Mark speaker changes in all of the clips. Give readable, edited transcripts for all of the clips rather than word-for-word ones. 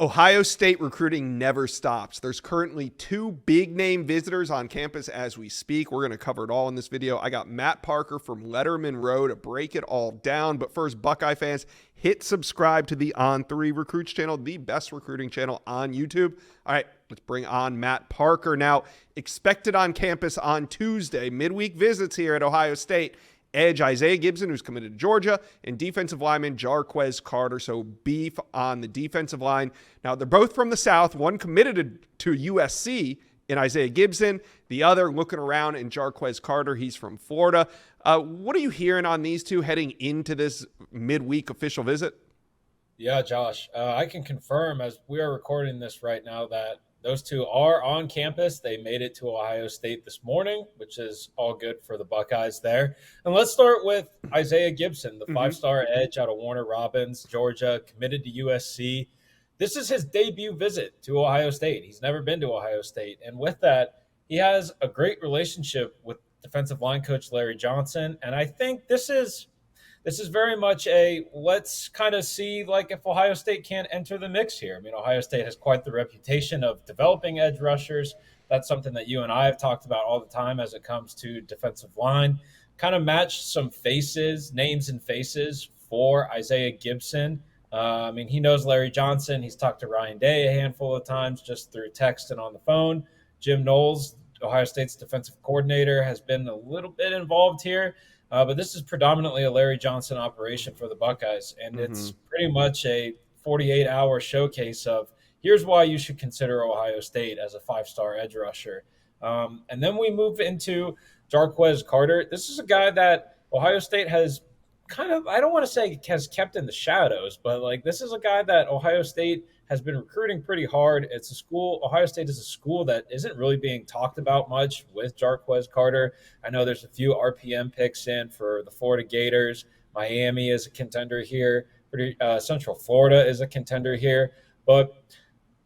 Speaker 1: Ohio State recruiting never stops. There's currently 2 big name visitors on campus as we speak. We're going to cover it all in this video. I got Matt Parker from Letterman Row to break it all down. But first, Buckeye fans, hit subscribe to the On3 Recruits channel, the best recruiting channel on YouTube. All right, let's bring on Matt Parker. Now, expected on campus on Tuesday, midweek visits here at Ohio State. Edge Isaiah Gibson, who's committed to Georgia, and defensive lineman Jarquez Carter. So beef on the defensive line. Now, they're both from the South. One committed to USC in Isaiah Gibson. The other looking around in Jarquez Carter. He's from Florida. What are you hearing on these two heading into this midweek official visit?
Speaker 2: Yeah, Josh, I can confirm as we are recording this right now that those two are on campus. They made it to Ohio State this morning, which is all good for the Buckeyes there. And let's start with Isaiah Gibson, the five-star edge out of Warner Robins, Georgia, committed to USC. This is his debut visit to Ohio State. He's never been to Ohio State. And with that, he has a great relationship with defensive line coach Larry Johnson. And I think this is very much a let's kind of see like if Ohio State can't enter the mix here. I mean, Ohio State has quite the reputation of developing edge rushers. That's something that you and I have talked about all the time as it comes to defensive line. Kind of matched some names and faces for Isaiah Gibson. I mean, he knows Larry Johnson. He's talked to Ryan Day a handful of times just through text and on the phone. Jim Knowles, Ohio State's defensive coordinator, has been a little bit involved here. But this is predominantly a Larry Johnson operation for the Buckeyes, and it's pretty much a 48-hour showcase of here's why you should consider Ohio State as a five-star edge rusher. And then we move into Jarquez Carter. This is a guy that Ohio State has kind of, I don't want to say has kept in the shadows, but like this is a guy that Ohio State has been recruiting pretty hard. It's a school, Ohio State is a school that isn't really being talked about much with Jarquez Carter. I know there's a few RPM picks in for the Florida Gators. Miami is a contender here. Central Florida is a contender here. But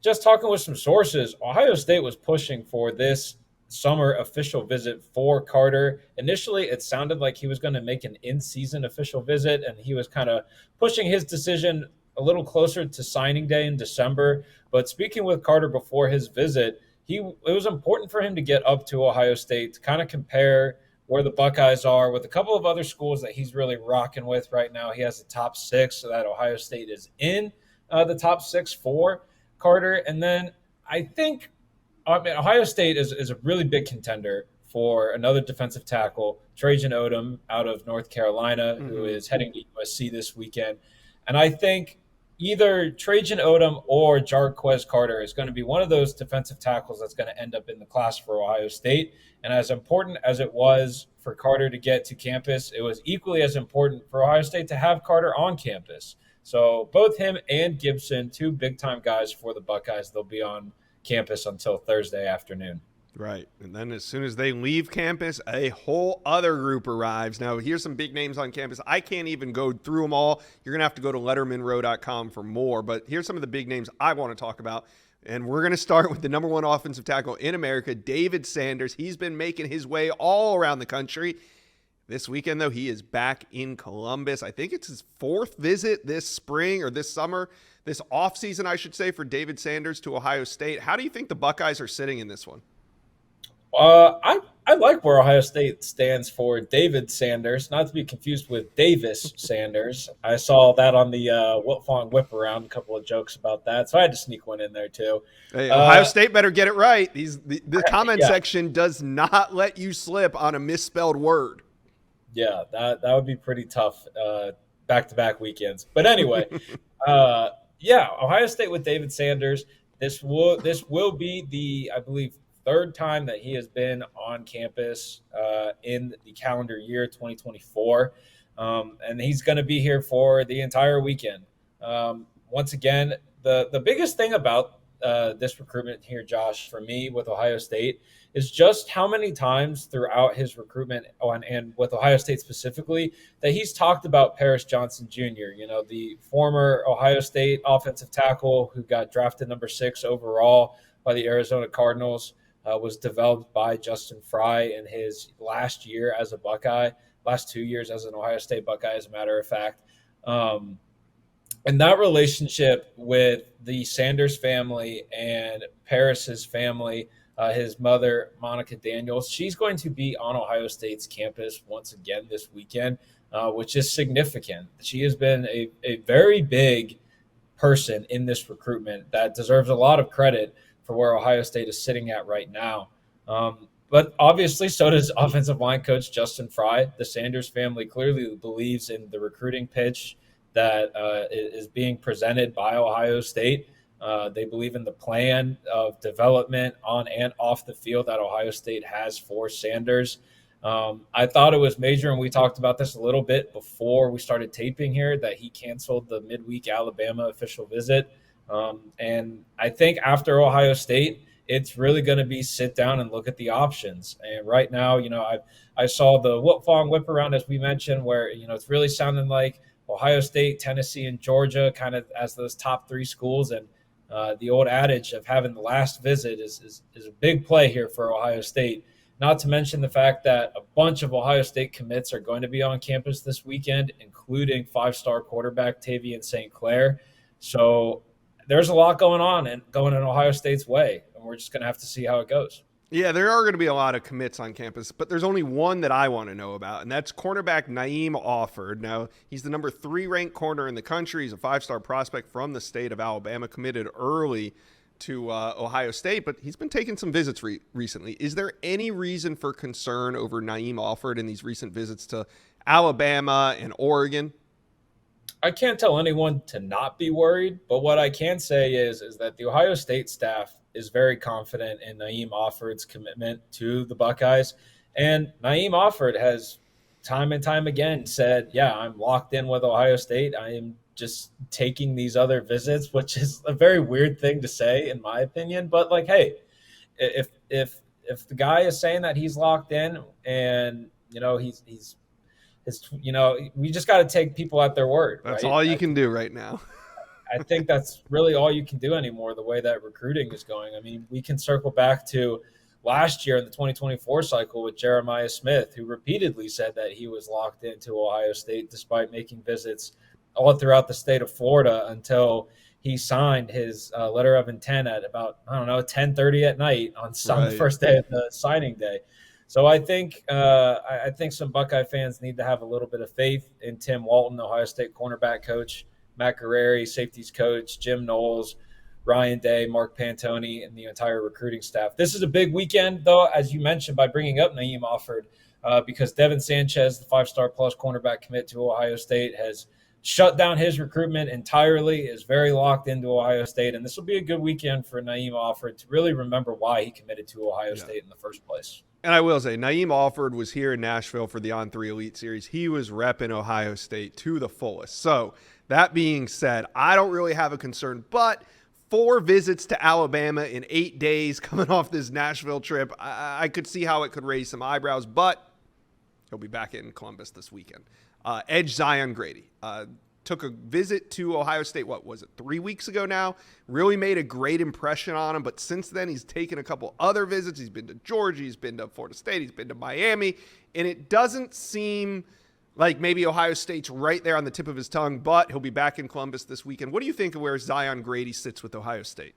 Speaker 2: just talking with some sources, Ohio State was pushing for this summer official visit for Carter. Initially, it sounded like he was going to make an in-season official visit, and he was kind of pushing his decision a little closer to signing day in December. But speaking with Carter before his visit, it was important for him to get up to Ohio State to kind of compare where the Buckeyes are with a couple of other schools that he's really rocking with right now. He has the top 6, so that Ohio State is in the top 6 for Carter. And then I think Ohio State is a really big contender for another defensive tackle, Trajan Odom out of North Carolina, who is heading to USC this weekend. And I think either Trajan Odom or Jarquez Carter is going to be one of those defensive tackles that's going to end up in the class for Ohio State. And as important as it was for Carter to get to campus, it was equally as important for Ohio State to have Carter on campus. So both him and Gibson, 2 big-time guys for the Buckeyes, they'll be on campus until Thursday afternoon.
Speaker 1: Right. And then as soon as they leave campus, a whole other group arrives. Now, here's some big names on campus. I can't even go through them all. You're going to have to go to lettermanrow.com for more. But here's some of the big names I want to talk about. And we're going to start with the number 1 offensive tackle in America, David Sanders. He's been making his way all around the country. This weekend, though, he is back in Columbus. I think it's his 4th visit this spring or this summer, this offseason, I should say, for David Sanders to Ohio State. How do you think the Buckeyes are sitting in this one?
Speaker 2: I like where Ohio State stands for David Sanders, not to be confused with Davis Sanders. I saw that on the Whip Around, a couple of jokes about that, so I had to sneak one in there too.
Speaker 1: Hey, Ohio State better get it right. The comment section does not let you slip on a misspelled word.
Speaker 2: Yeah, that would be pretty tough back-to-back weekends. But anyway, Ohio State with David Sanders. This will be the, I believe, 3rd time that he has been on campus in the calendar year 2024. And he's going to be here for the entire weekend. Once again, the biggest thing about this recruitment here, Josh, for me with Ohio State is just how many times throughout his recruitment and with Ohio State specifically that he's talked about Paris Johnson Jr., the former Ohio State offensive tackle who got drafted number 6 overall by the Arizona Cardinals. Was developed by Justin Fry in his last year as a Buckeye, last 2 years as an Ohio State Buckeye, as a matter of fact. And that relationship with the Sanders family and Paris's family, his mother, Monica Daniels, she's going to be on Ohio State's campus once again this weekend, which is significant. She has been a very big person in this recruitment that deserves a lot of credit for where Ohio State is sitting at right now. But obviously, so does offensive line coach Justin Fry. The Sanders family clearly believes in the recruiting pitch that is being presented by Ohio State. They believe in the plan of development on and off the field that Ohio State has for Sanders. I thought it was major, and we talked about this a little bit before we started taping here, that he canceled the midweek Alabama official visit. And I think after Ohio State, it's really going to be sit down and look at the options. And right now, I saw the whoop fong whip around, as we mentioned, where it's really sounding like Ohio State, Tennessee, and Georgia kind of as those top three schools. And the old adage of having the last visit is a big play here for Ohio State. Not to mention the fact that a bunch of Ohio State commits are going to be on campus this weekend, including five-star quarterback Tavian St. Clair. So there's a lot going on and going in Ohio State's way, and we're just going to have to see how it goes.
Speaker 1: Yeah, there are going to be a lot of commits on campus, but there's only one that I want to know about, and that's cornerback Naim Offord. Now, he's the number 3 ranked corner in the country. He's a 5-star prospect from the state of Alabama, committed early to Ohio State, but he's been taking some visits recently. Is there any reason for concern over Naim Offord in these recent visits to Alabama and Oregon?
Speaker 2: I can't tell anyone to not be worried, but what I can say is that the Ohio State staff is very confident in Naim Offord's commitment to the Buckeyes. And Naim Offord has time and time again said, yeah, I'm locked in with Ohio State. I am just taking these other visits, which is a very weird thing to say, in my opinion. But like, hey, if the guy is saying that he's locked in, and he's we just got to take people at their word.
Speaker 1: That's
Speaker 2: right?
Speaker 1: all you can do right now.
Speaker 2: I think that's really all you can do anymore, the way that recruiting is going. I mean, we can circle back to last year in the 2024 cycle with Jeremiah Smith, who repeatedly said that he was locked into Ohio State despite making visits all throughout the state of Florida until he signed his letter of intent at about, 10:30 at night on the first day of the signing day. So I think some Buckeye fans need to have a little bit of faith in Tim Walton, Ohio State cornerback coach, Matt Guerreri, safeties coach, Jim Knowles, Ryan Day, Mark Pantoni, and the entire recruiting staff. This is a big weekend, though, as you mentioned, by bringing up Naim Offord, because Devin Sanchez, the 5-star plus cornerback commit to Ohio State, has shut down his recruitment entirely, is very locked into Ohio State, and this will be a good weekend for Naim Offord to really remember why he committed to Ohio State in the first place.
Speaker 1: And I will say, Naim Offord was here in Nashville for the On3 Elite Series. He was repping Ohio State to the fullest. So that being said, I don't really have a concern, but 4 visits to Alabama in 8 days coming off this Nashville trip, I could see how it could raise some eyebrows, but he'll be back in Columbus this weekend. Edge Zion Grady took a visit to Ohio State, 3 weeks ago now? Really made a great impression on him, but since then he's taken a couple other visits. He's been to Georgia, he's been to Florida State, he's been to Miami, and it doesn't seem like maybe Ohio State's right there on the tip of his tongue, but he'll be back in Columbus this weekend. What do you think of where Zion Grady sits with Ohio State?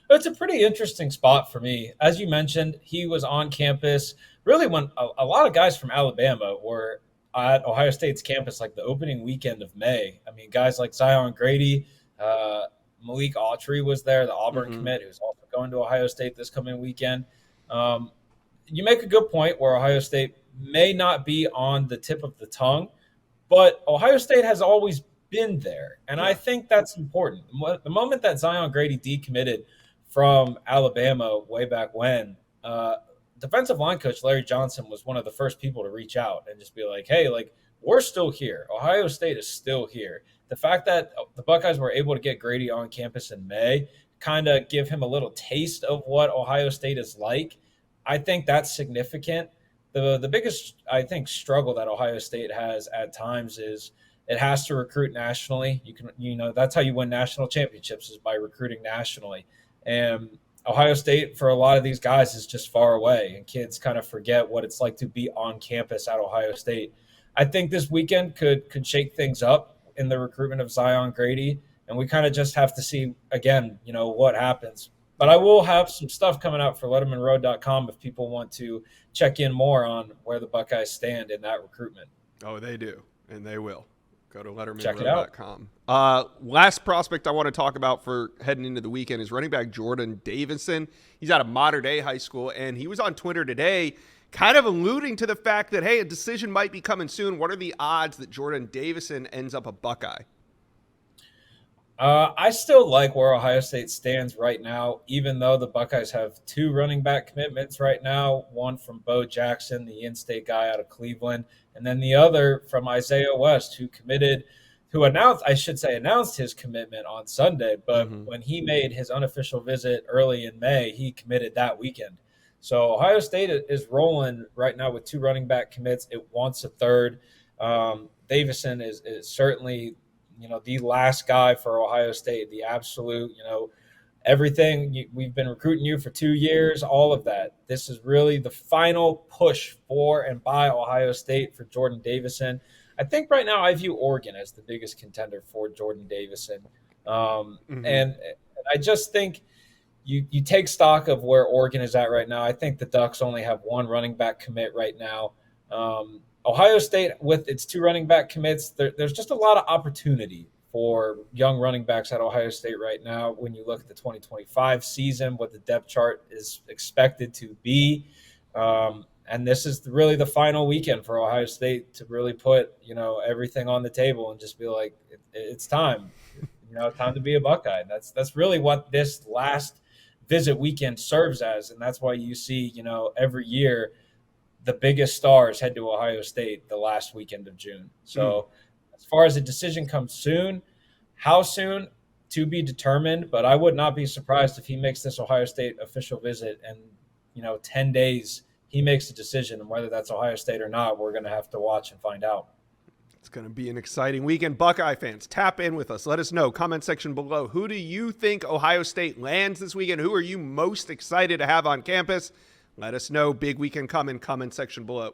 Speaker 2: It's a pretty interesting spot for me. As you mentioned, he was on campus really when a lot of guys from Alabama were at Ohio State's campus, like the opening weekend of May. I mean, guys like Zion Grady, Malik Autry was there, the Auburn commit, who's also going to Ohio State this coming weekend. You make a good point where Ohio State may not be on the tip of the tongue, but Ohio State has always been there. And I think that's important. The moment that Zion Grady decommitted from Alabama way back when, defensive line coach Larry Johnson was one of the first people to reach out and just be like, hey, like, we're still here. Ohio State is still here. The fact that the Buckeyes were able to get Grady on campus in May kind of give him a little taste of what Ohio State is like. I think that's significant. The biggest, I think, struggle that Ohio State has at times is it has to recruit nationally. That's how you win national championships, is by recruiting nationally. And Ohio State, for a lot of these guys, is just far away, and kids kind of forget what it's like to be on campus at Ohio State. I think this weekend could shake things up in the recruitment of Zion Grady, and we kind of just have to see again, what happens. But I will have some stuff coming out for LettermanRoad.com if people want to check in more on where the Buckeyes stand in that recruitment.
Speaker 1: Oh, they do, and they will. Go to LettermanRoad.com. Last prospect I want to talk about for heading into the weekend is running back Jordan Davidson. He's out of Mater Dei High School, and he was on Twitter today kind of alluding to the fact that, hey, a decision might be coming soon. What are the odds that Jordan Davidson ends up a Buckeye?
Speaker 2: I still like where Ohio State stands right now, even though the Buckeyes have 2 running back commitments right now, one from Bo Jackson, the in-state guy out of Cleveland, and then the other from Isaiah West, who announced his commitment on Sunday, but when he made his unofficial visit early in May, he committed that weekend. So Ohio State is rolling right now with 2 running back commits. It wants a third. Davidson is certainly the last guy for Ohio State, the absolute, everything. We've been recruiting you for 2 years, all of that. This is really the final push for and by Ohio State for Jordan Davidson. I think right now I view Oregon as the biggest contender for Jordan Davidson. And I just think you take stock of where Oregon is at right now. I think the Ducks only have 1 running back commit right now. Ohio State, with its 2 running back commits, there's just a lot of opportunity for young running backs at Ohio State right now. When you look at the 2025 season, what the depth chart is expected to be, and this is really the final weekend for Ohio State to really put everything on the table and just be like, it's time, time to be a Buckeye. That's really what this last visit weekend serves as, and that's why you see every year the biggest stars head to Ohio State the last weekend of June. So as far as a decision comes soon, how soon to be determined, but I would not be surprised if he makes this Ohio State official visit and, 10 days he makes a decision, and whether that's Ohio State or not, we're going to have to watch and find out.
Speaker 1: It's going to be an exciting weekend. Buckeye fans, tap in with us. Let us know. Comment section below. Who do you think Ohio State lands this weekend? Who are you most excited to have on campus? Let us know. Big weekend coming. Comment section below.